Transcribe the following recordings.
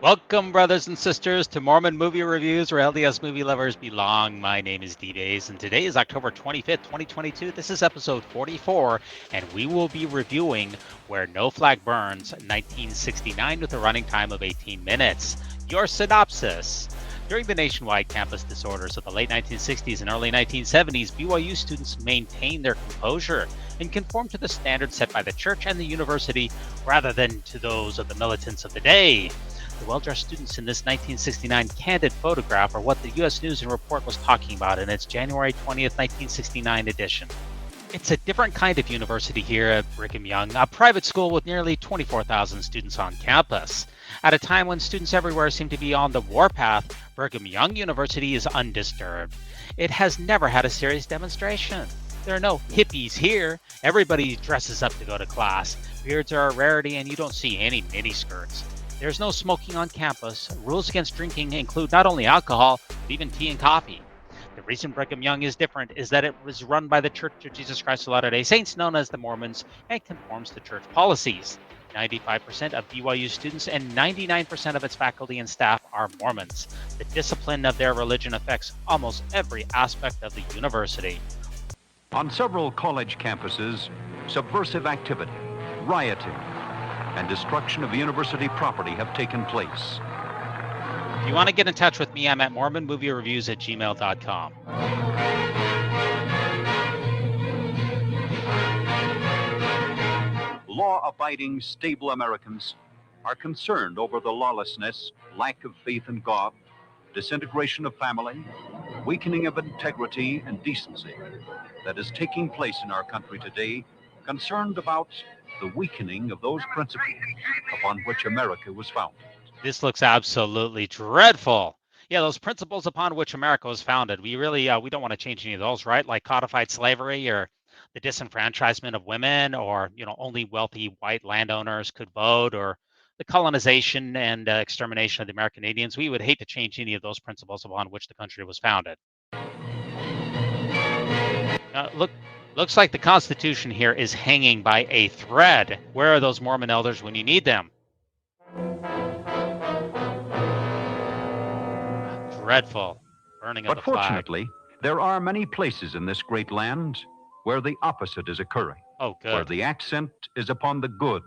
Welcome, brothers and sisters, to Mormon Movie Reviews, where LDS movie lovers belong. My name is D-Days, and today is October 25th, 2022. This is episode 44, and we will be reviewing Where No Flag Burns, 1969, with a running time of 18 minutes. Your synopsis. During the nationwide campus disorders of the late 1960s and early 1970s, BYU students maintained their composure and conformed to the standards set by the church and the university rather than to those of the militants of the day. The well-dressed students in this 1969 candid photograph are what the U.S. News and Report was talking about in its January 20th, 1969 edition. It's a different kind of university here at Brigham Young, a private school with nearly 24,000 students on campus. At a time when students everywhere seem to be on the warpath, Brigham Young University is undisturbed. It has never had a serious demonstration. There are no hippies here. Everybody dresses up to go to class. Beards are a rarity and you don't see any miniskirts. There's no smoking on campus. Rules against drinking include not only alcohol, but even tea and coffee. The reason Brigham Young is different is that it was run by the Church of Jesus Christ of Latter-day-Saints, known as the Mormons, and conforms to church policies. 95% of BYU students and 99% of its faculty and staff are Mormons. The discipline of their religion affects almost every aspect of the university. On several college campuses, subversive activity, rioting, and destruction of university property have taken place. If you want to get in touch with me, I'm at mormonmoviereviews@gmail.com. Law-abiding, stable Americans are concerned over the lawlessness, lack of faith in God, disintegration of family, weakening of integrity and decency that is taking place in our country today, concerned about the weakening of those principles upon which America was founded. This looks absolutely dreadful. Yeah, those principles upon which America was founded. We really, we don't want to change any of those, right? Like codified slavery or the disenfranchisement of women, or, only wealthy white landowners could vote, or the colonization and extermination of the American Indians. We would hate to change any of those principles upon which the country was founded. Looks like the Constitution here is hanging by a thread. Where are those Mormon elders when you need them? Dreadful. Burning of the flag. But fortunately, there are many places in this great land where the opposite is occurring. Oh, good. Where the accent is upon the good,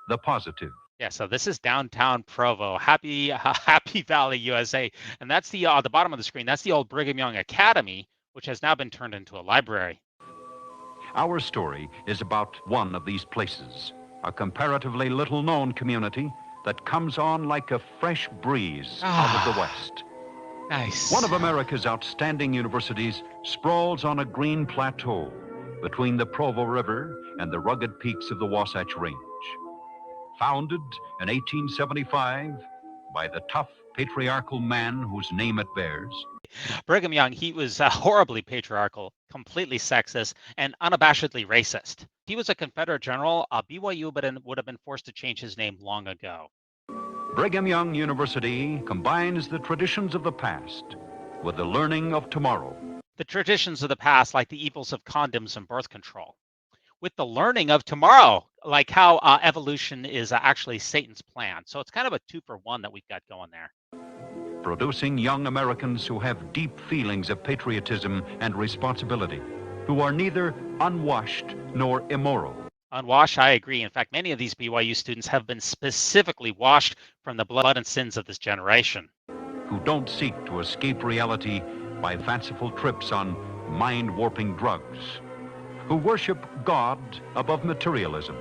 the positive. Yeah, so this is downtown Provo, Happy Valley, USA. And that's the bottom of the screen. That's the old Brigham Young Academy, which has now been turned into a library. Our story is about one of these places, a comparatively little-known community that comes on like a fresh breeze out of the west. Nice. One of America's outstanding universities sprawls on a green plateau between the Provo River and the rugged peaks of the Wasatch Range. Founded in 1875 by the tough patriarchal man whose name it bears. Brigham Young, he was horribly patriarchal, completely sexist, and unabashedly racist. He was a Confederate general. BYU would have been forced to change his name long ago. Brigham Young University combines the traditions of the past with the learning of tomorrow. The traditions of the past, like the evils of condoms and birth control, with the learning of tomorrow, like how evolution is actually Satan's plan. So it's kind of a 2-for-1 that we've got going there. Producing young Americans who have deep feelings of patriotism and responsibility, who are neither unwashed nor immoral. Unwashed, I agree. In fact, many of these BYU students have been specifically washed from the blood and sins of this generation. Who don't seek to escape reality by fanciful trips on mind-warping drugs. Who worship God above materialism.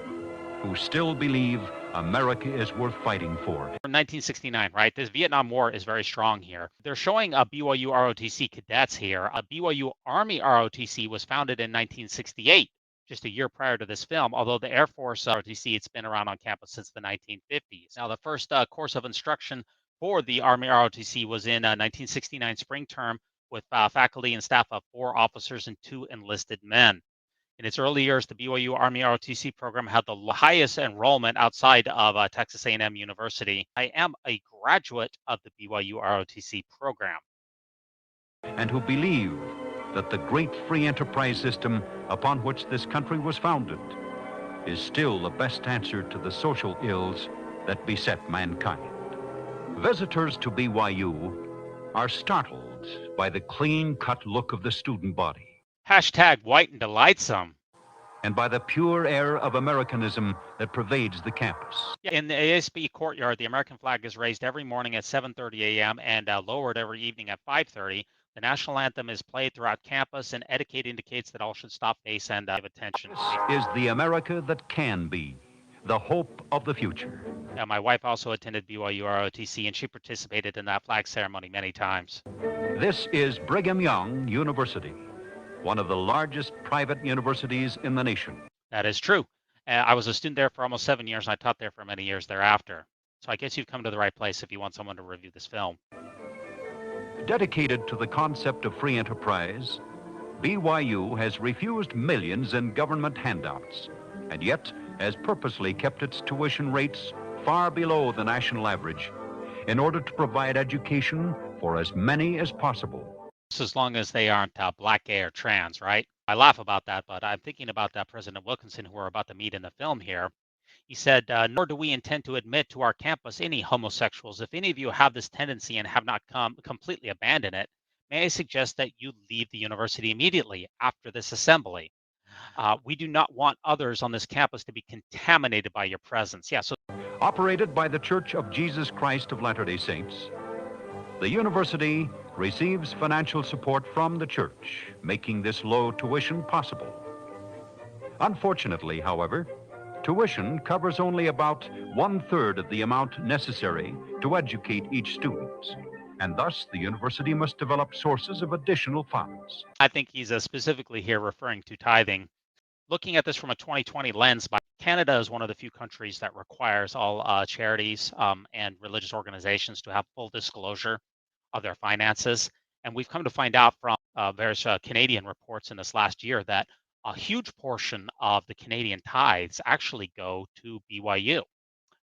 Who still believe America is worth fighting for. From 1969, right? This Vietnam War is very strong here. They're showing BYU ROTC cadets here. BYU Army ROTC was founded in 1968, just a year prior to this film, although the Air Force ROTC, it's been around on campus since the 1950s. Now, the first course of instruction for the Army ROTC was in 1969 spring term with faculty and staff of 4 officers and 2 enlisted men. In its early years, the BYU Army ROTC program had the highest enrollment outside of Texas A&M University. I am a graduate of the BYU ROTC program. And who believe that the great free enterprise system upon which this country was founded is still the best answer to the social ills that beset mankind. Visitors to BYU are startled by the clean-cut look of the student body Hashtag white and delightsome. and by the pure air of Americanism that pervades the campus. In the ASB courtyard, the American flag is raised every morning at 7:30 a.m. and lowered every evening at 5:30. The national anthem is played throughout campus, and etiquette indicates that all should stop, face, and give attention. This is the America that can be, the hope of the future. My wife also attended BYU ROTC, and she participated in that flag ceremony many times. This is Brigham Young University, one of the largest private universities in the nation. That is true. I was a student there for almost 7 years, and I taught there for many years thereafter. So I guess you've come to the right place if you want someone to review this film. Dedicated to the concept of free enterprise, BYU has refused millions in government handouts, and yet has purposely kept its tuition rates far below the national average in order to provide education for as many as possible. Just as long as they aren't black, gay, or trans, right? I laugh about that, but I'm thinking about that President Wilkinson, who we're about to meet in the film here. He said, nor do we intend to admit to our campus any homosexuals. If any of you have this tendency and have not completely abandoned it, may I suggest that you leave the university immediately after this assembly. We do not want others on this campus to be contaminated by your presence. Yeah, so Operated by the Church of Jesus Christ of Latter-day Saints, the university receives financial support from the church, making this low tuition possible. Unfortunately, however, tuition covers only about 1/3 of the amount necessary to educate each student, and thus the university must develop sources of additional funds. I think he's specifically here referring to tithing. Looking at this from a 2020 lens, Canada is one of the few countries that requires all charities and religious organizations to have full disclosure of their finances. And we've come to find out from various Canadian reports in this last year that a huge portion of the Canadian tithes actually go to BYU.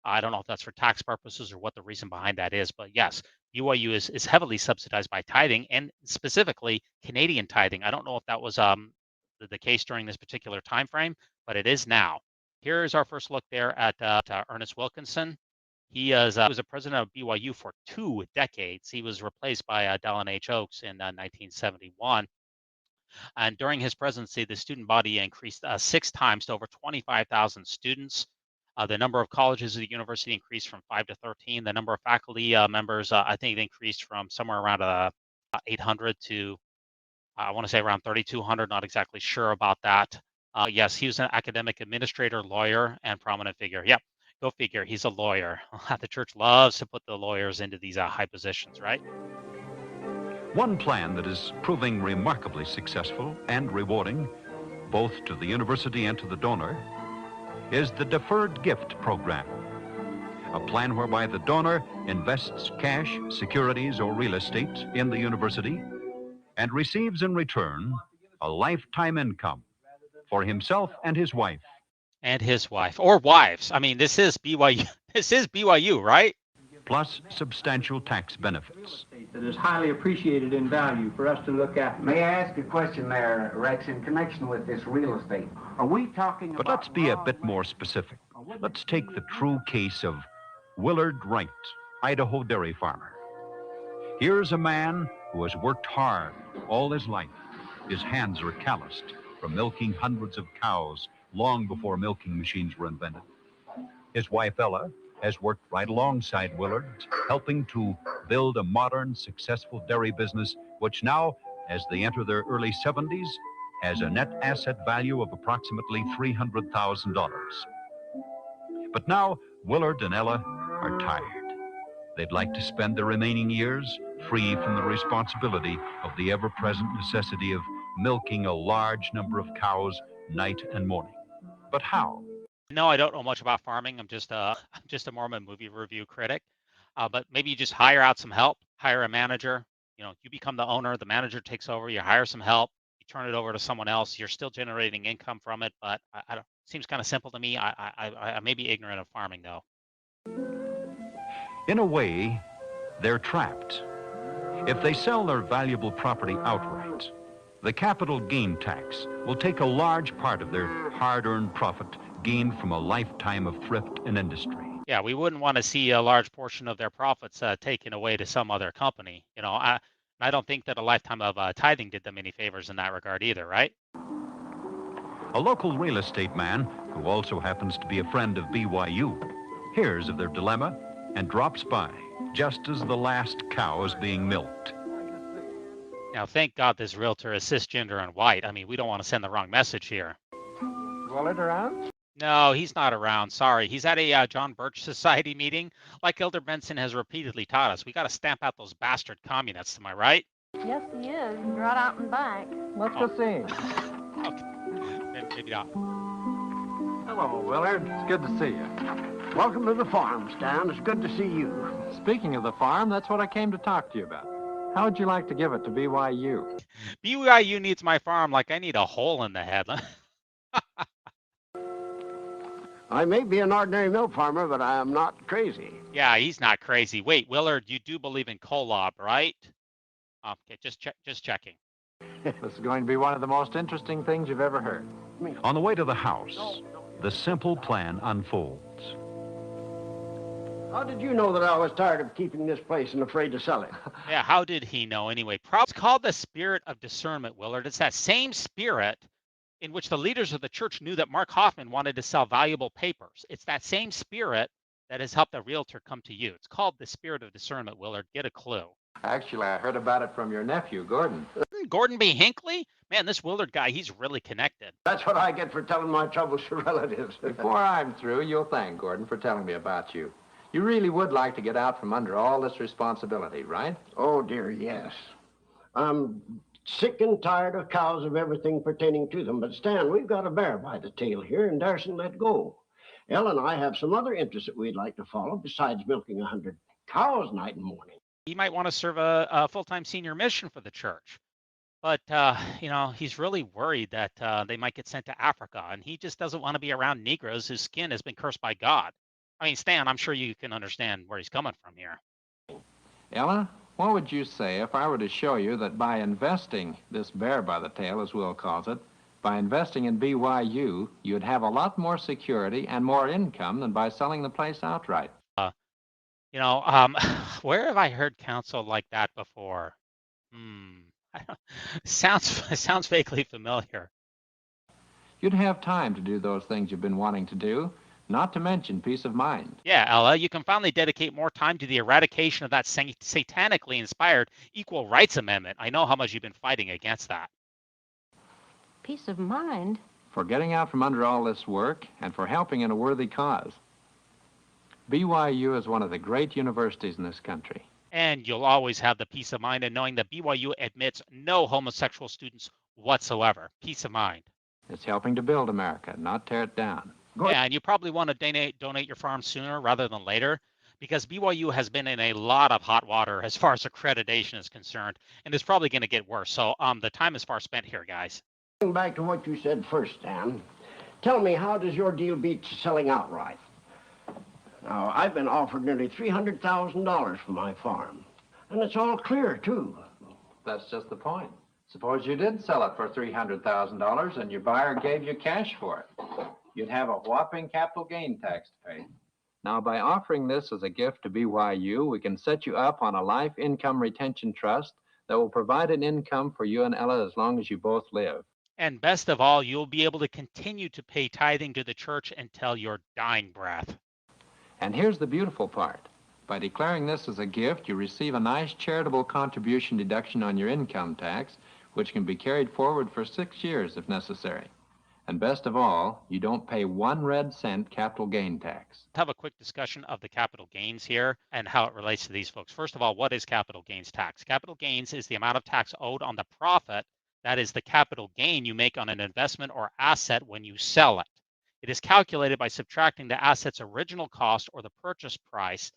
I don't know if that's for tax purposes or what the reason behind that is, but yes, BYU is heavily subsidized by tithing, and specifically Canadian tithing. I don't know if that was the case during this particular time frame, but it is now. Here's our first look there at Ernest Wilkinson. He was a president of BYU for 2 decades. He was replaced by Dallin H. Oaks in 1971. And during his presidency, the student body increased 6 times to over 25,000 students. The number of colleges at the university increased from 5 to 13. The number of faculty members, I think, increased from somewhere around 800 to, I want to say, around 3,200. Not exactly sure about that. Yes, he was an academic administrator, lawyer, and prominent figure. Yep, go figure. He's a lawyer. The church loves to put the lawyers into these high positions, right? One plan that is proving remarkably successful and rewarding, both to the university and to the donor, is the Deferred Gift Program, a plan whereby the donor invests cash, securities, or real estate in the university and receives in return a lifetime income for himself and his wife. And his wife, or wives. I mean, this is BYU. This is BYU, right? Plus substantial tax benefits. That is highly appreciated in value for us to look at. May I ask a question there, Rex, in connection with this real estate? Are we talking But about... let's be a bit more specific. Let's take the true case of Willard Wright, Idaho dairy farmer. Here's a man who has worked hard all his life. His hands are calloused from milking hundreds of cows long before milking machines were invented. His wife, Ella, has worked right alongside Willard, helping to build a modern, successful dairy business, which now, as they enter their early 70s, has a net asset value of approximately $300,000. But now, Willard and Ella are tired. They'd like to spend their remaining years free from the responsibility of the ever-present necessity of milking a large number of cows night and morning. But how? No, I don't know much about farming. I'm just a Mormon movie review critic. But maybe you just hire out some help, hire a manager. You know, you become the owner, the manager takes over, you hire some help, you turn it over to someone else. You're still generating income from it, but I don't. Seems kind of simple to me. I may be ignorant of farming, though. In a way, they're trapped. If they sell their valuable property outright, the capital gain tax will take a large part of their hard-earned profit gained from a lifetime of thrift and industry. Yeah, we wouldn't want to see a large portion of their profits taken away to some other company. I don't think that a lifetime of tithing did them any favors in that regard either, right? A local real estate man, who also happens to be a friend of BYU, hears of their dilemma and drops by just as the last cow is being milked. Now, thank God this realtor is cisgender and white. I mean, we don't want to send the wrong message here. Willard around? No, he's not around. Sorry. He's at a John Birch Society meeting. Like Elder Benson has repeatedly taught us, we got to stamp out those bastard communists. Am I right? Yes, he is. He's right out and back. Let's go see him. Okay. Maybe not. Hello, Willard. It's good to see you. Welcome to the farm, Stan. It's good to see you. Speaking of the farm, that's what I came to talk to you about. How would you like to give it to BYU? BYU needs my farm like I need a hole in the head. I may be an ordinary milk farmer, but I am not crazy. Yeah, he's not crazy. Wait, Willard, you do believe in Kolob, right? Okay, just checking. This is going to be one of the most interesting things you've ever heard. On the way to the house, the simple plan unfolds. How did you know that I was tired of keeping this place and afraid to sell it? Yeah, how did he know anyway? It's called the spirit of discernment, Willard. It's that same spirit in which the leaders of the church knew that Mark Hoffman wanted to sell valuable papers. It's that same spirit that has helped the realtor come to you. It's called the spirit of discernment, Willard. Get a clue. Actually, I heard about it from your nephew, Gordon. Gordon B. Hinckley? Man, this Willard guy, he's really connected. That's what I get for telling my troubles to relatives. Before I'm through, you'll thank Gordon for telling me about you. You really would like to get out from under all this responsibility, right? Oh, dear, yes. I'm sick and tired of cows of everything pertaining to them. But, Stan, we've got a bear by the tail here and daresn't let go. Elle and I have some other interests that we'd like to follow besides milking 100 cows night and morning. He might want to serve a full-time senior mission for the church. But, he's really worried that they might get sent to Africa, and he just doesn't want to be around Negroes whose skin has been cursed by God. I mean, Stan, I'm sure you can understand where he's coming from here. Ella, what would you say if I were to show you that by investing this bear by the tail, as Will calls it, by investing in BYU, you'd have a lot more security and more income than by selling the place outright? Where have I heard counsel like that before? Sounds vaguely familiar. You'd have time to do those things you've been wanting to do, not to mention peace of mind. Yeah, Ella, you can finally dedicate more time to the eradication of that satanically inspired Equal Rights Amendment. I know how much you've been fighting against that. Peace of mind? For getting out from under all this work and for helping in a worthy cause. BYU is one of the great universities in this country. And you'll always have the peace of mind in knowing that BYU admits no homosexual students whatsoever. Peace of mind. It's helping to build America, not tear it down. Yeah, and you probably want to donate your farm sooner rather than later, because BYU has been in a lot of hot water as far as accreditation is concerned, and it's probably going to get worse. So the time is far spent here, guys. Going back to what you said first, Stan, tell me, how does your deal beat selling outright? Now, I've been offered nearly $300,000 for my farm, and it's all clear, too. That's just the point. Suppose you did sell it for $300,000 and your buyer gave you cash for it. You'd have a whopping capital gain tax to pay. Now, by offering this as a gift to BYU, we can set you up on a life income retention trust that will provide an income for you and Ella as long as you both live. And best of all, you'll be able to continue to pay tithing to the church until your dying breath. And here's the beautiful part. By declaring this as a gift, you receive a nice charitable contribution deduction on your income tax, which can be carried forward for 6 years if necessary. And best of all, you don't pay 1 red cent capital gain tax. Let's have a quick discussion of the capital gains here and how it relates to these folks. First of all, what is capital gains tax? Capital gains is the amount of tax owed on the profit, that is the capital gain you make on an investment or asset when you sell it. It is calculated by subtracting the asset's original cost or the purchase price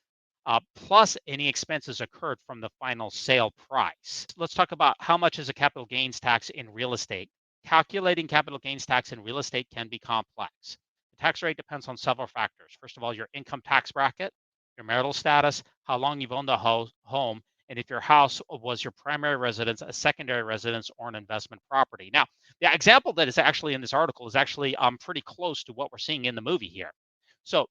plus any expenses incurred from the final sale price. Let's talk about how much is a capital gains tax in real estate. Calculating capital gains tax in real estate can be complex. The tax rate depends on several factors. First of all, your income tax bracket, your marital status, how long you've owned the home, and if your house was your primary residence, a secondary residence, or an investment property. Now, the example that is actually in this article is actually pretty close to what we're seeing in the movie here. So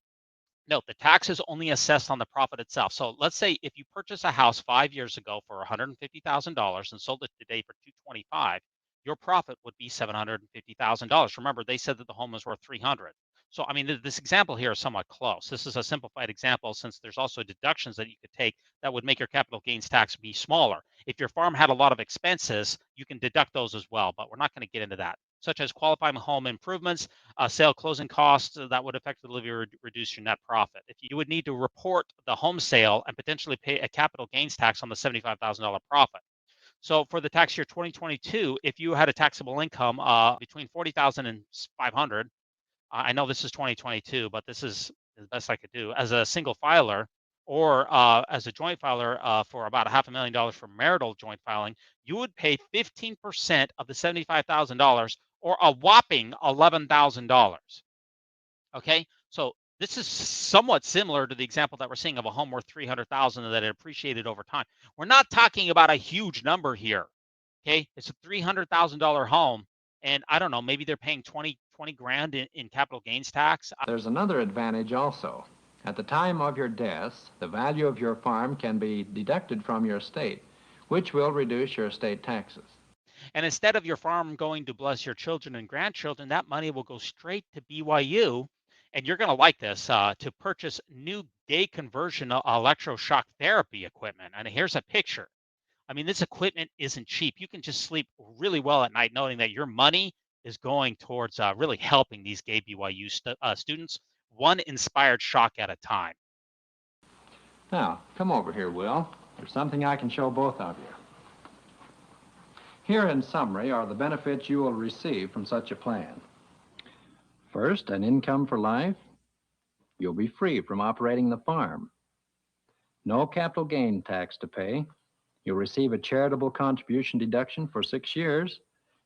Note, the tax is only assessed on the profit itself. So let's say if you purchase a house 5 years ago for $150,000 and sold it today for $225,000, your profit would be $750,000. Remember, they said that the home was worth $300,000. So, I mean, this example here is somewhat close. This is a simplified example since there's also deductions that you could take that would make your capital gains tax be smaller. If your farm had a lot of expenses, you can deduct those as well, but we're not going to get into that, such as qualifying home improvements, sale closing costs that would effectively reduce your net profit. If you would need to report the home sale and potentially pay a capital gains tax on the $75,000 profit. So for the tax year 2022, if you had a taxable income between $40,000 and $500,000, I know this is 2022, but this is the best I could do as a single filer or as a joint filer for about $500,000 for marital joint filing, you would pay 15% of the $75,000 or a whopping $11,000. Okay, so this is somewhat similar to the example that we're seeing of a home worth $300,000 that it appreciated over time. We're not talking about a huge number here. Okay, it's a $300,000 home, and I don't know, maybe they're paying 20 grand in capital gains tax. There's another advantage also. At the time of your death, the value of your farm can be deducted from your estate, which will reduce your estate taxes. And instead of your farm going to bless your children and grandchildren, that money will go straight to BYU. And you're going to like this, to purchase new gay conversion electroshock therapy equipment. And here's a picture. I mean, this equipment isn't cheap. You can just sleep really well at night knowing that your money is going towards really helping these gay BYU students, one inspired shock at a time. Now, come over here, Will. There's something I can show both of you. Here in summary are the benefits you will receive from such a plan. First, an income for life. You'll be free from operating the farm. No capital gain tax to pay. You'll receive a charitable contribution deduction for 6 years.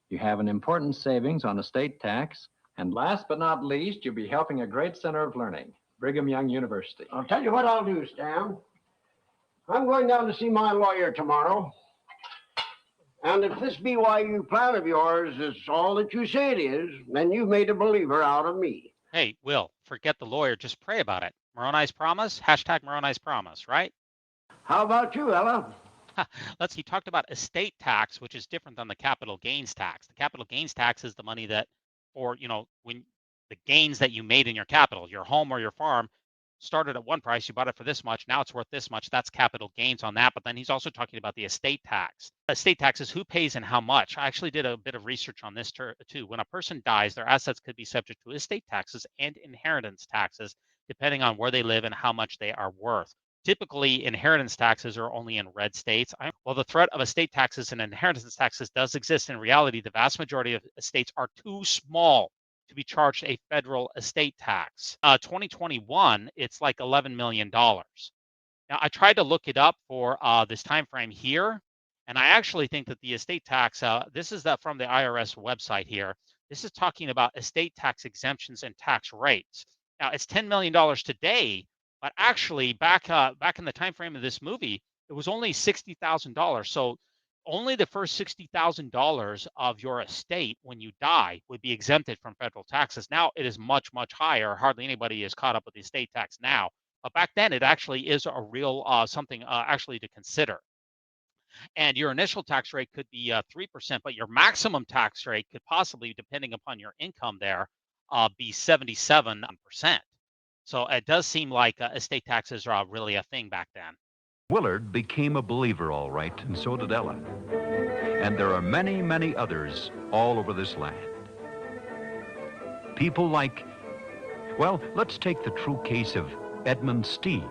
You have an important savings on estate tax. And last but not least, you'll be helping a great center of learning, Brigham Young University. I'll tell you what I'll do, Stan. I'm going down to see my lawyer tomorrow. And if this BYU plan of yours is all that you say it is, then you've made a believer out of me. Hey, Will, forget the lawyer. Just pray about it. Moroni's promise, hashtag Moroni's promise, right? How about you, Ella? He talked about estate tax, which is different than the capital gains tax. The capital gains tax is the money that, or, when the gains that you made in your capital, your home or your farm started at one price, you bought it for this much, now it's worth this much. That's capital gains on that. But then he's also talking about the estate tax. Estate tax is who pays and how much. I actually did a bit of research on this too. When a person dies, their assets could be subject to estate taxes and inheritance taxes, depending on where they live and how much they are worth. Typically, inheritance taxes are only in red states. While the threat of estate taxes and inheritance taxes does exist, in reality, the vast majority of estates are too small to be charged a federal estate tax. 2021, it's like $11 million. Now, I tried to look it up for this time frame here, and I actually think that the estate tax, this is from the IRS website here. This is talking about estate tax exemptions and tax rates. Now, it's $10 million today, but actually back in the time frame of this movie, it was only $60,000. So only the first $60,000 of your estate when you die would be exempted from federal taxes. Now it is much, much higher. Hardly anybody is caught up with the estate tax now. But back then, it actually is a real something actually to consider. And your initial tax rate could be 3%, but your maximum tax rate could possibly, depending upon your income there, be 77%. So it does seem like estate taxes are really a thing back then. Willard became a believer, all right, and so did Ella. And there are many, many others all over this land. People like, well, let's take the true case of Edmund Steed.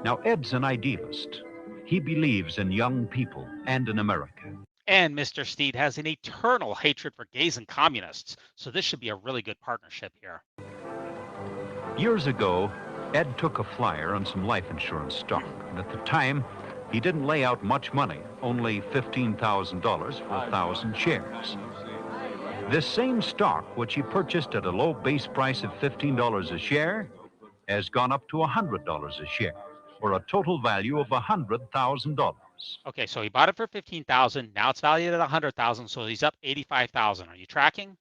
Now, Ed's an idealist. He believes in young people and in America. And Mr. Steed has an eternal hatred for gays and communists. So this should be a really good partnership here. Years ago, Ed took a flyer on some life insurance stock, and at the time, he didn't lay out much money, only $15,000 for 1,000 shares. This same stock, which he purchased at a low base price of $15 a share, has gone up to $100 a share, for a total value of $100,000. Okay, so he bought it for $15,000. Now it's valued at $100,000, so he's up $85,000. Are you tracking?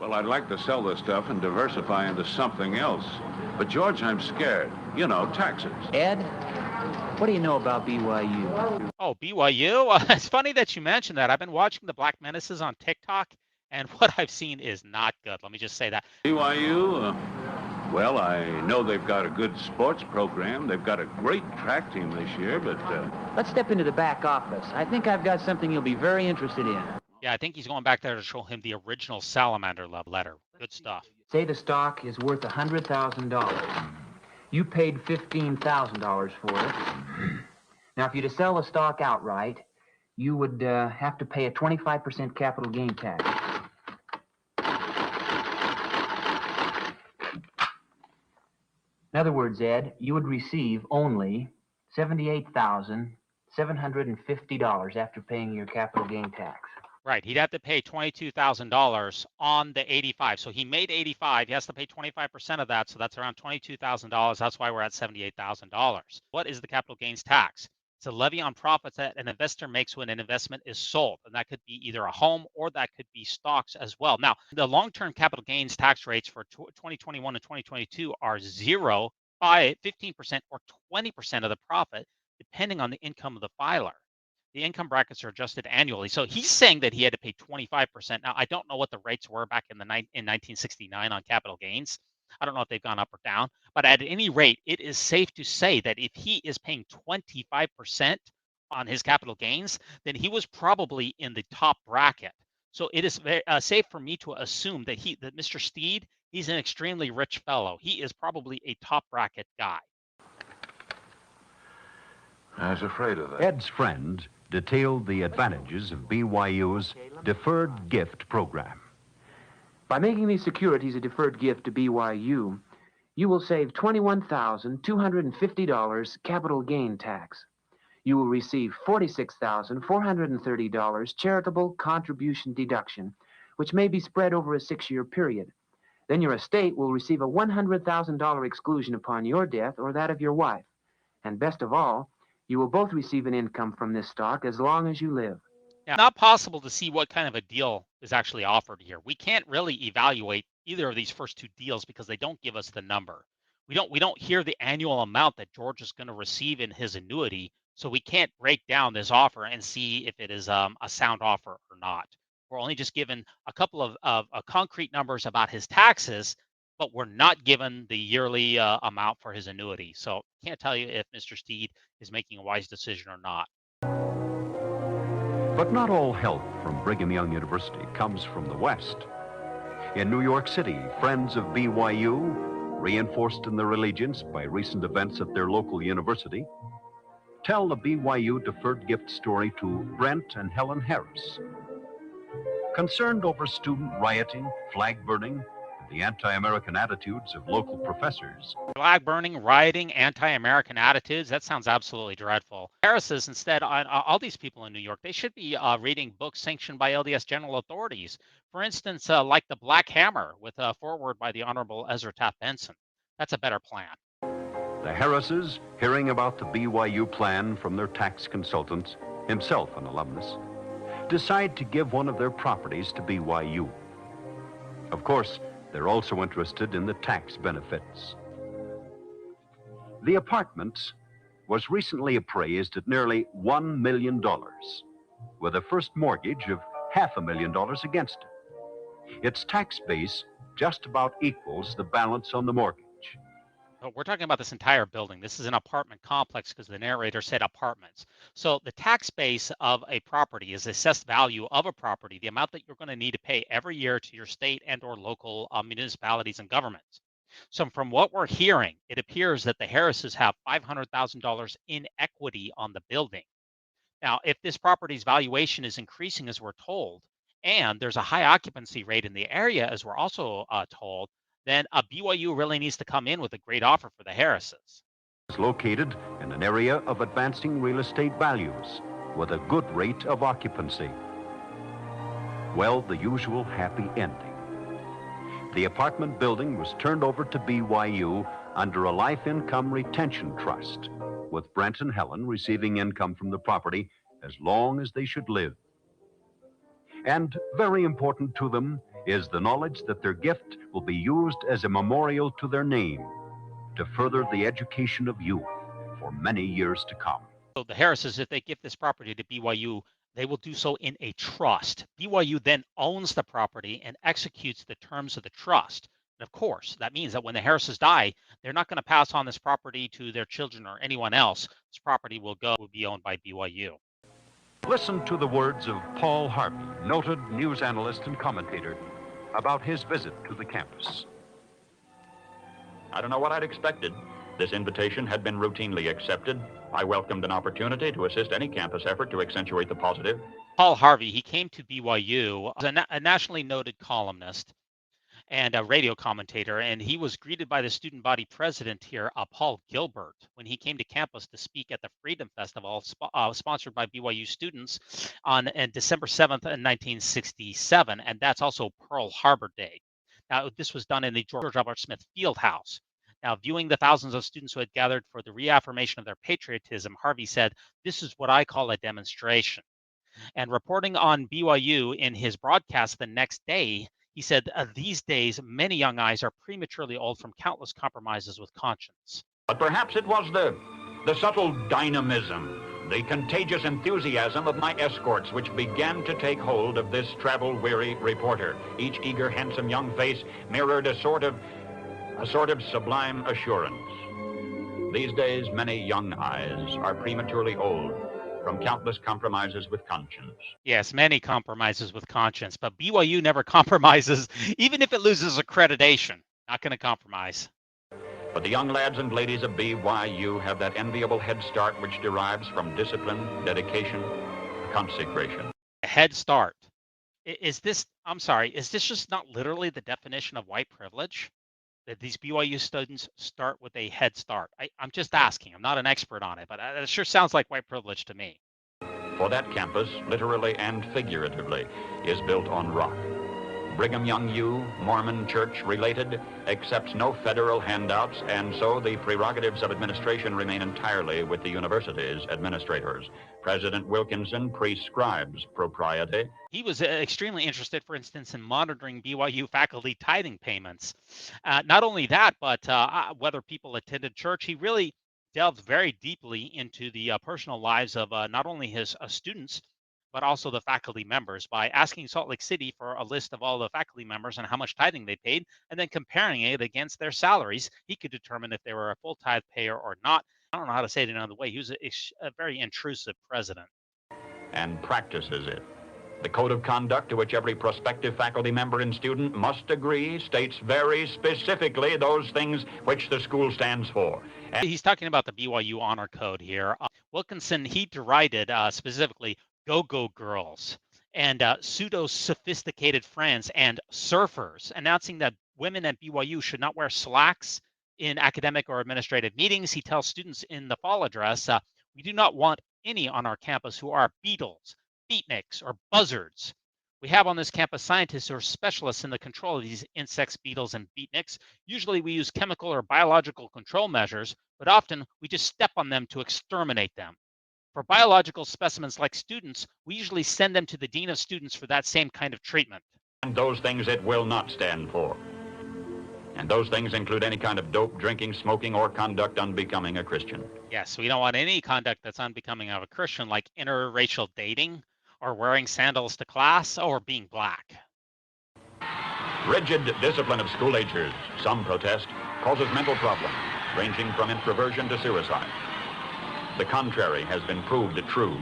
Well, I'd like to sell this stuff and diversify into something else. But, George, I'm scared. You know, taxes. Ed, what do you know about BYU? Oh, BYU? It's funny that you mentioned that. I've been watching the Black Menaces on TikTok, and what I've seen is not good. Let me just say that. BYU? Well, I know they've got a good sports program. They've got a great track team this year, but... Let's step into the back office. I think I've got something you'll be very interested in. Yeah, I think he's going back there to show him the original salamander love letter. Good stuff. Say the stock is worth $100,000. You paid $15,000 for it. Now, if you to sell the stock outright, you would have to pay a 25% capital gain tax. In other words, Ed, you would receive only $78,750 after paying your capital gain tax. Right, he'd have to pay $22,000 on the 85. So he made 85. He has to pay 25% of that. So that's around $22,000. That's why we're at $78,000. What is the capital gains tax? It's a levy on profits that an investor makes when an investment is sold. And that could be either a home or that could be stocks as well. Now, the long-term capital gains tax rates for 2021 and 2022 are 0%, 15%, or 20% of the profit, depending on the income of the filer. The income brackets are adjusted annually. So he's saying that he had to pay 25%. Now, I don't know what the rates were back in 1969 on capital gains. I don't know if they've gone up or down. But at any rate, it is safe to say that if he is paying 25% on his capital gains, then he was probably in the top bracket. So it is very, safe for me to assume that Mr. Steed, he's an extremely rich fellow. He is probably a top bracket guy. I was afraid of that. Ed's friend detailed the advantages of BYU's deferred gift program. By making these securities a deferred gift to BYU, you will save $21,250 capital gain tax. You will receive $46,430 charitable contribution deduction, which may be spread over a 6-year period. Then your estate will receive a $100,000 exclusion upon your death or that of your wife. And best of all, you will both receive an income from this stock as long as you live. Now, not possible to see what kind of a deal is actually offered here. We can't really evaluate either of these first two deals because they don't give us the number. We don't hear the annual amount that George is going to receive in his annuity, so we can't break down this offer and see if it is a sound offer or not. We're only just given a couple of concrete numbers about his taxes, but we're not given the yearly amount for his annuity. So I can't tell you if Mr. Steed is making a wise decision or not. But not all help from Brigham Young University comes from the West. In New York City, friends of BYU, reinforced in their allegiance by recent events at their local university, tell the BYU deferred gift story to Brent and Helen Harris. Concerned over student rioting, flag burning, the anti-American attitudes of local professors. Flag burning, rioting, anti-American attitudes, that sounds absolutely dreadful. Harris's instead, all these people in New York, they should be reading books sanctioned by LDS general authorities. For instance, like The Black Hammer with a foreword by the Honorable Ezra Taft Benson. That's a better plan. The Harrises, hearing about the BYU plan from their tax consultant, himself an alumnus, decide to give one of their properties to BYU. Of course, they're also interested in the tax benefits. The apartment was recently appraised at nearly $1 million, with a first mortgage of $500,000 against it. Its tax base just about equals the balance on the mortgage. But we're talking about this entire building. This is an apartment complex because the narrator said apartments. So the tax base of a property is the assessed value of a property, the amount that you're going to need to pay every year to your state and or local municipalities and governments. So from what we're hearing, it appears that the Harrises have $500,000 in equity on the building. Now, if this property's valuation is increasing as we're told, and there's a high occupancy rate in the area as we're also told, then BYU really needs to come in with a great offer for the Harrises. It's located in an area of advancing real estate values with a good rate of occupancy. Well, the usual happy ending. The apartment building was turned over to BYU under a life income retention trust, with Brent and Helen receiving income from the property as long as they should live. And very important to them, is the knowledge that their gift will be used as a memorial to their name to further the education of youth for many years to come. So the Harrises, if they give this property to BYU, they will do so in a trust. BYU then owns the property and executes the terms of the trust. And of course, that means that when the Harrises die, they're not going to pass on this property to their children or anyone else. This property will be owned by BYU. Listen to the words of Paul Harvey, noted news analyst and commentator, about his visit to the campus. I don't know what I'd expected. This invitation had been routinely accepted. I welcomed an opportunity to assist any campus effort to accentuate the positive. Paul Harvey, he came to BYU as a nationally noted columnist and a radio commentator, and he was greeted by the student body president here, Paul Gilbert, when he came to campus to speak at the Freedom Festival sponsored by BYU students on December 7th, 1967, and that's also Pearl Harbor Day. Now, this was done in the George Albert Smith Fieldhouse. Now, viewing the thousands of students who had gathered for the reaffirmation of their patriotism, Harvey said, "This is what I call a demonstration." And reporting on BYU in his broadcast the next day, he said, "These days, many young eyes are prematurely old from countless compromises with conscience." But perhaps it was the subtle dynamism, the contagious enthusiasm of my escorts which began to take hold of this travel-weary reporter. Each eager, handsome young face mirrored a sort of sublime assurance. These days, many young eyes are prematurely old from countless compromises with conscience. Yes, many compromises with conscience, but BYU never compromises, even if it loses accreditation. Not going to compromise. But the young lads and ladies of BYU have that enviable head start which derives from discipline, dedication, consecration. A head start. Is this just not literally the definition of white privilege? That these BYU students start with a head start. I'm just asking. I'm not an expert on it, but it sure sounds like white privilege to me. For that campus, literally and figuratively, is built on rock. Brigham Young U, Mormon Church related, accepts no federal handouts, and so the prerogatives of administration remain entirely with the university's administrators. President Wilkinson prescribes propriety. He was extremely interested, for instance, in monitoring BYU faculty tithing payments. Not only that, but whether people attended church. He really delved very deeply into the personal lives of not only his students, but also the faculty members by asking Salt Lake City for a list of all the faculty members and how much tithing they paid, and then comparing it against their salaries. He could determine if they were a full tithe payer or not. I don't know how to say it another way. He was a very intrusive president. And practices it. The code of conduct to which every prospective faculty member and student must agree states very specifically those things which the school stands for. And he's talking about the BYU honor code here. Wilkinson, he derided specifically go-go girls and pseudo-sophisticated friends and surfers, announcing that women at BYU should not wear slacks in academic or administrative meetings. He tells students in the fall address, "We do not want any on our campus who are beetles, beatniks, or buzzards. We have on this campus scientists who are specialists in the control of these insects, beetles, and beatniks. Usually we use chemical or biological control measures, but often we just step on them to exterminate them. For biological specimens like students, we usually send them to the dean of students for that same kind of treatment." And those things it will not stand for. And those things include any kind of dope, drinking, smoking, or conduct unbecoming a Christian. Yes, we don't want any conduct that's unbecoming of a Christian, like interracial dating, or wearing sandals to class, or being black. Rigid discipline of school-agers, some protest, causes mental problems, ranging from introversion to suicide. The contrary has been proved true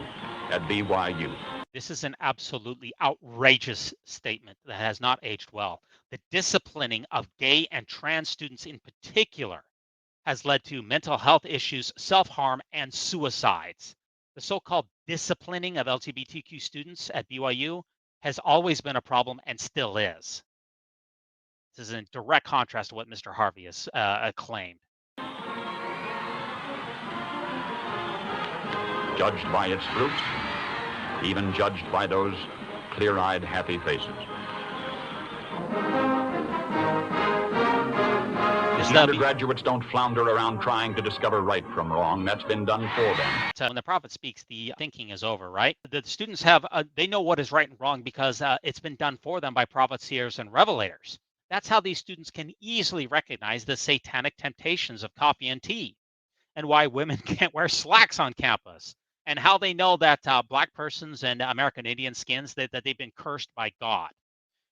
at BYU. This is an absolutely outrageous statement that has not aged well. The disciplining of gay and trans students in particular has led to mental health issues, self-harm, and suicides. The so-called disciplining of LGBTQ students at BYU has always been a problem and still is. This is in direct contrast to what Mr. Harvey has claimed. Judged by its fruits, even judged by those clear-eyed, happy faces. This because the undergraduates don't flounder around trying to discover right from wrong. That's been done for them. So when the prophet speaks, the thinking is over, right? The students have, they know what is right and wrong because it's been done for them by prophets, seers, and revelators. That's how these students can easily recognize the satanic temptations of coffee and tea, and why women can't wear slacks on campus, and how they know that black persons and American Indian skins, that they've been cursed by God,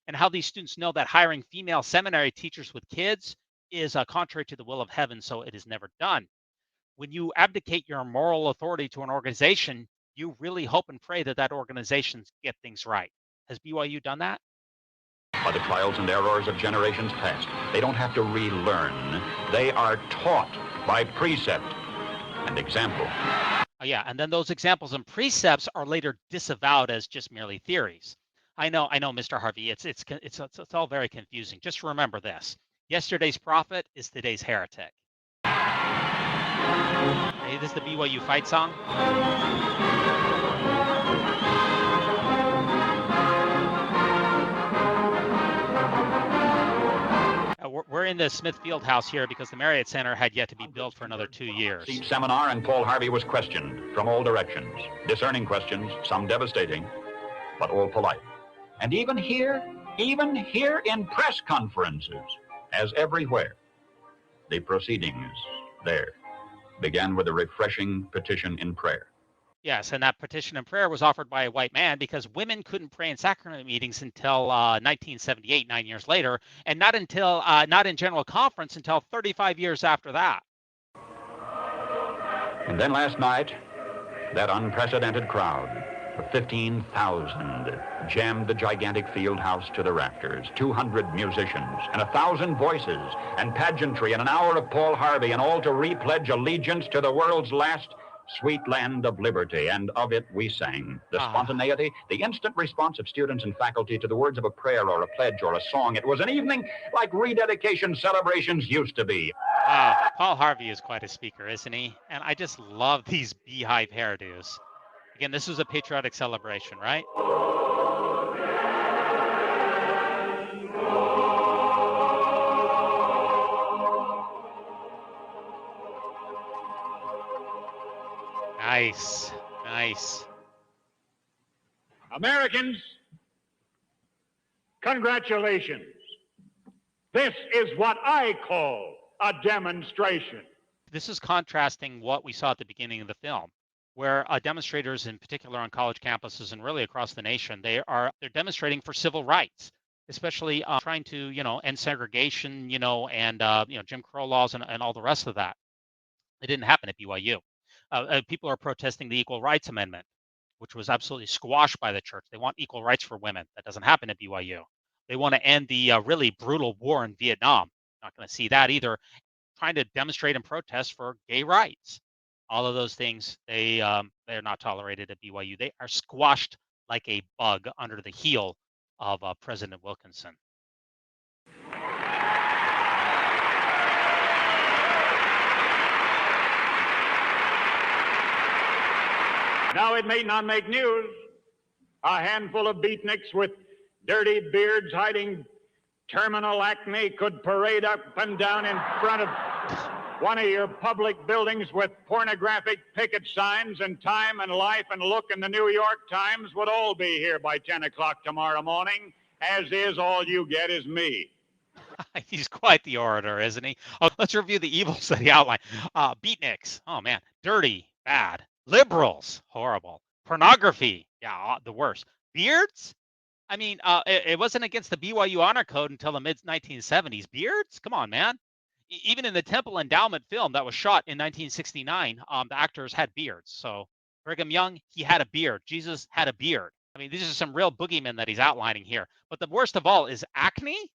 and how these students know that hiring female seminary teachers with kids is contrary to the will of heaven, so it is never done. When you abdicate your moral authority to an organization, you really hope and pray that that organization get things right. Has BYU done that? By the trials and errors of generations past, they don't have to relearn. They are taught by precept and example. Yeah, and then those examples and precepts are later disavowed as just merely theories. I know, Mr. Harvey. It's all very confusing. Just remember this: yesterday's prophet is today's heretic. Hey, this is the BYU fight song. We're in the Smith Field House here because the Marriott Center had yet to be built for another 2 years. Seminar, and Paul Harvey was questioned from all directions. Discerning questions, some devastating, but all polite. And even here in press conferences, as everywhere, the proceedings there began with a refreshing petition in prayer. Yes, and that petition and prayer was offered by a white man because women couldn't pray in sacrament meetings until 1978, 9 years later, and not in General Conference until 35 years after that. And then last night, that unprecedented crowd of 15,000 jammed the gigantic field house to the rafters. 200 musicians and 1,000 voices and pageantry and an hour of Paul Harvey, and all to repledge allegiance to the world's last sweet land of liberty, and of it we sang. The spontaneity, the instant response of students and faculty to the words of a prayer or a pledge or a song. It was an evening like rededication celebrations used to be. Paul Harvey is quite a speaker, isn't he? And I just love these beehive hairdos. Again, this was a patriotic celebration, right? Nice, nice. Americans, congratulations. This is what I call a demonstration. This is contrasting what we saw at the beginning of the film, where demonstrators, in particular on college campuses and really across the nation, they're demonstrating for civil rights, especially trying to, end segregation, and Jim Crow laws and all the rest of that. It didn't happen at BYU. People are protesting the Equal Rights Amendment, which was absolutely squashed by the church. They want equal rights for women. That doesn't happen at BYU. They want to end the really brutal war in Vietnam. Not going to see that either. Trying to demonstrate and protest for gay rights. All of those things, they're not tolerated at BYU. They are squashed like a bug under the heel of President Wilkinson. Now, it may not make news. A handful of beatniks with dirty beards hiding terminal acne could parade up and down in front of one of your public buildings with pornographic picket signs, and Time and Life and Look in the New York Times would all be here by 10 o'clock tomorrow morning. As is, all you get is me. He's quite the orator, isn't he? Oh, let's review the evils that he outlined. Beatniks, oh man, dirty, bad. Liberals, horrible. Pornography, yeah, the worst. Beards? I mean, it wasn't against the BYU Honor Code until the mid-1970s. Beards? Come on, man. Even in the Temple Endowment film that was shot in 1969, the actors had beards. So Brigham Young, he had a beard. Jesus had a beard. I mean, these are some real boogeymen that he's outlining here. But the worst of all is acne?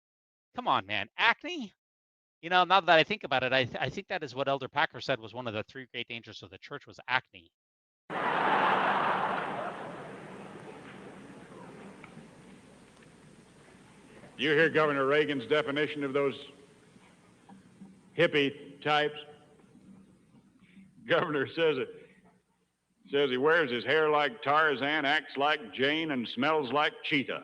Come on, man. Acne? Now that I think about it, I think that is what Elder Packer said was one of the three great dangers of the church was acne. You hear Governor Reagan's definition of those hippie types? Governor says he wears his hair like Tarzan, acts like Jane, and smells like Cheetah.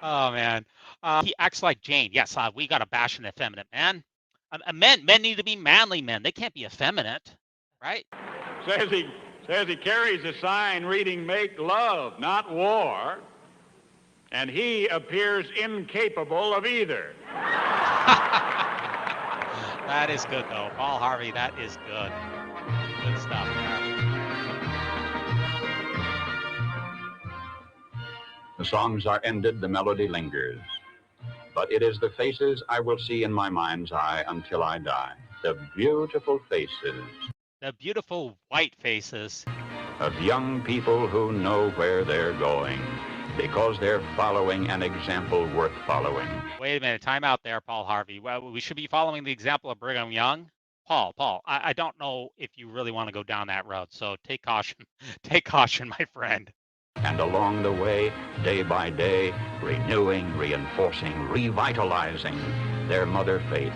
Oh man, he acts like Jane. Yes, we got to bash an effeminate man. Men need to be manly men. They can't be effeminate, right? Says he carries a sign reading "Make love, not war," and he appears incapable of either. That is good though, Paul Harvey. That is good. Good stuff there. The songs are ended, the melody lingers. But it is the faces I will see in my mind's eye until I die. The beautiful faces. The beautiful white faces of young people who know where they're going because they're following an example worth following. Wait a minute, time out there, Paul Harvey. Well, we should be following the example of Brigham Young. Paul, I don't know if you really want to go down that road, so take caution. Take caution, my friend. And along the way, day by day, renewing, reinforcing, revitalizing their mother faith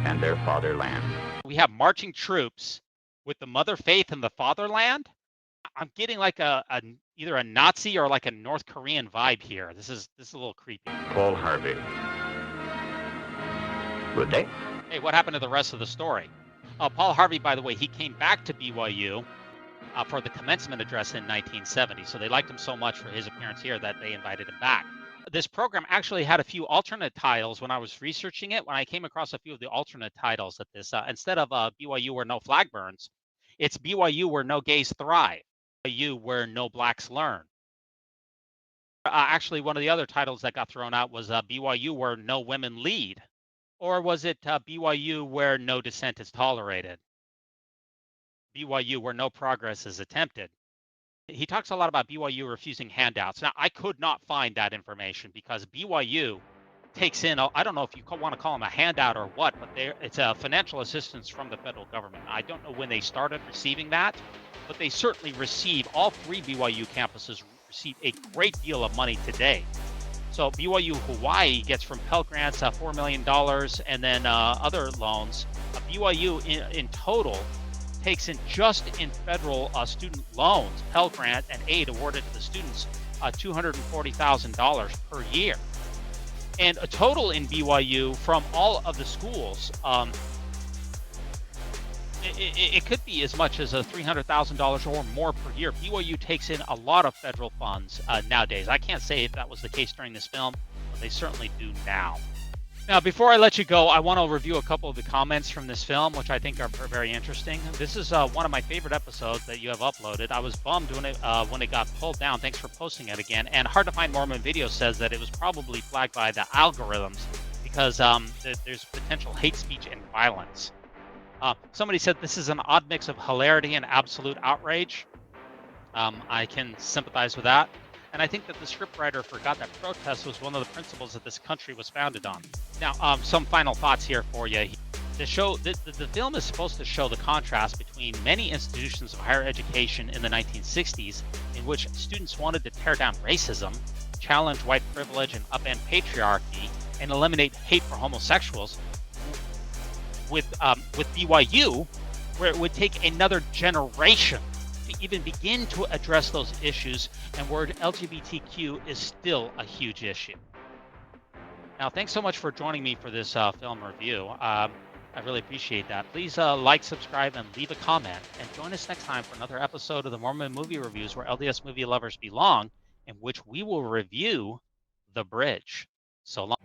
and their fatherland. We have marching troops with the mother faith and the fatherland. I'm getting like either a Nazi or like a North Korean vibe here. This is a little creepy. Paul Harvey. Good day. Hey, what happened to the rest of the story? Paul Harvey, by the way, he came back to BYU for the commencement address in 1970. So they liked him so much for his appearance here that they invited him back. This program actually had a few alternate titles when I was researching it. When I came across a few of the alternate titles at this, instead of BYU where no flag burns, it's BYU where no gays thrive. BYU where no blacks learn. Actually, one of the other titles that got thrown out was BYU where no women lead. Or was it BYU where no dissent is tolerated? BYU where no progress is attempted. He talks a lot about BYU refusing handouts. Now, I could not find that information because BYU takes in, I don't know if you want to call them a handout or what, but it's a financial assistance from the federal government. I don't know when they started receiving that, but they certainly receive, all three BYU campuses receive a great deal of money today. So BYU Hawaii gets from Pell Grants $4 million and then other loans. BYU in total takes in just in federal student loans, Pell Grant and aid awarded to the students, $240,000 per year. And a total in BYU from all of the schools, it could be as much as $300,000 or more per year. BYU takes in a lot of federal funds nowadays. I can't say if that was the case during this film, but they certainly do now. Now, before I let you go, I want to review a couple of the comments from this film, which I think are very interesting. This is one of my favorite episodes that you have uploaded. I was bummed when it got pulled down. Thanks for posting it again. And Hard to Find Mormon Video says that it was probably flagged by the algorithms because there's potential hate speech and violence. Somebody said this is an odd mix of hilarity and absolute outrage. I can sympathize with that. And I think that the scriptwriter forgot that protest was one of the principles that this country was founded on. Now, some final thoughts here for you. The film is supposed to show the contrast between many institutions of higher education in the 1960s, in which students wanted to tear down racism, challenge white privilege and upend patriarchy, and eliminate hate for homosexuals, with BYU, where it would take another generation to even begin to address those issues, and where LGBTQ is still a huge issue. Now, thanks so much for joining me for this film review. I really appreciate that. Please like, subscribe, and leave a comment. And join us next time for another episode of the Mormon Movie Reviews, where LDS movie lovers belong, in which we will review The Bridge. So long.